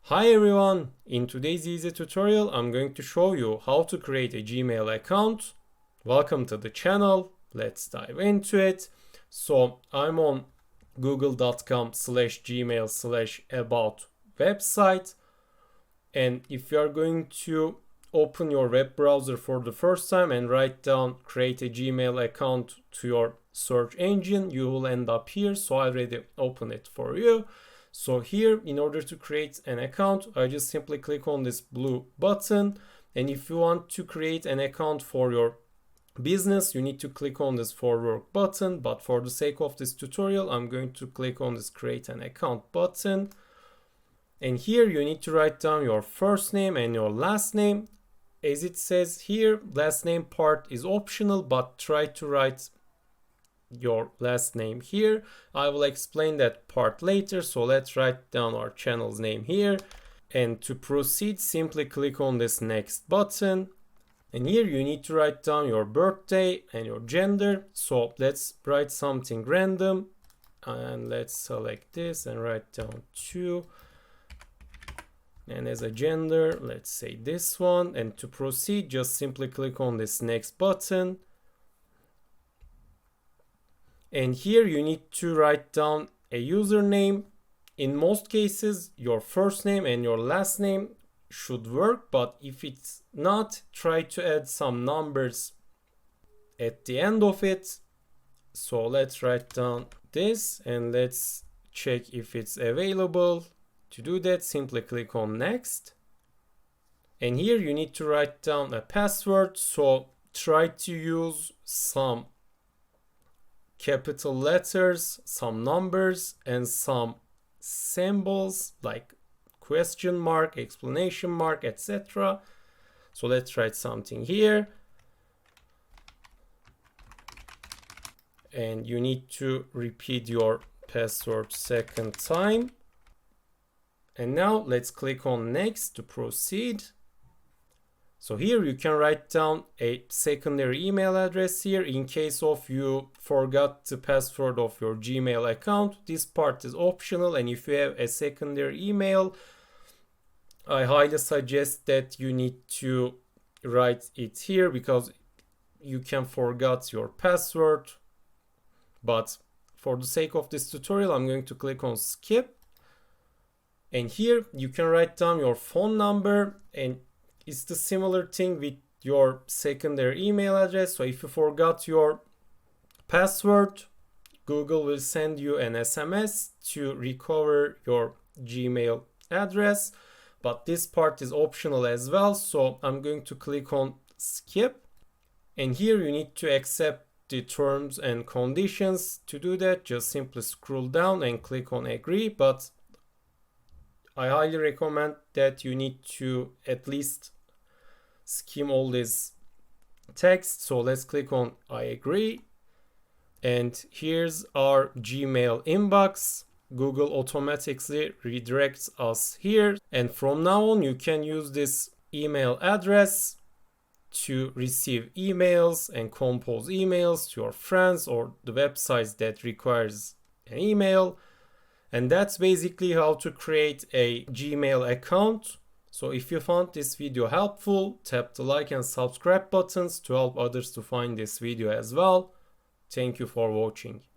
Hi everyone, in today's easy tutorial I'm going to show you how to create a Gmail account. Welcome to the channel, let's dive into it. So I'm on google.com/gmail/about website, and if you are going to open your web browser for the first time and write down create a Gmail account to your search engine, you will end up here. So I already opened it for you. So here, in order to create an account, I just simply click on this blue button. And if you want to create an account for your business, you need to click on this for work button. But for the sake of this tutorial, I'm going to click on this create an account button. And here you need to write down your first name and your last name. As it says here, last name part is optional, but try to write your last name here. I will explain that part later, so let's write down our channel's name here. And to proceed, simply click on this next button, and here you need to write down your birthday and your gender. So let's write something random, and let's select this and write down 2, and as a gender, let's say this one. And to proceed, just simply click on this next button. And here you need to write down a username. In most cases, your first name and your last name should work, but if it's not, try to add some numbers at the end of it. So let's write down this and let's check if it's available. To do that, simply click on next. And here you need to write down a password. So try to use some capital letters, some numbers, and some symbols like question mark, exclamation mark, etc. So let's write something here. And you need to repeat your password second time. And now let's click on next to proceed. So here you can write down a secondary email address here in case of you forgot the password of your Gmail account. This part is optional, and if you have a secondary email, I highly suggest that you need to write it here because you can forget your password. But for the sake of this tutorial, I'm going to click on skip. And here you can write down your phone number, and it's the similar thing with your secondary email address. So if you forgot your password, Google will send you an SMS to recover your Gmail address. But this part is optional as well. So I'm going to click on skip. And here you need to accept the terms and conditions. To do that, just simply scroll down and click on agree. But I highly recommend that you need to at least skim all this text. So let's click on I agree. And here's our Gmail inbox. Google automatically redirects us here. And from now on, you can use this email address to receive emails and compose emails to your friends or the websites that requires an email. And that's basically how to create a Gmail account. So if you found this video helpful, tap the like and subscribe buttons to help others to find this video as well. Thank you for watching.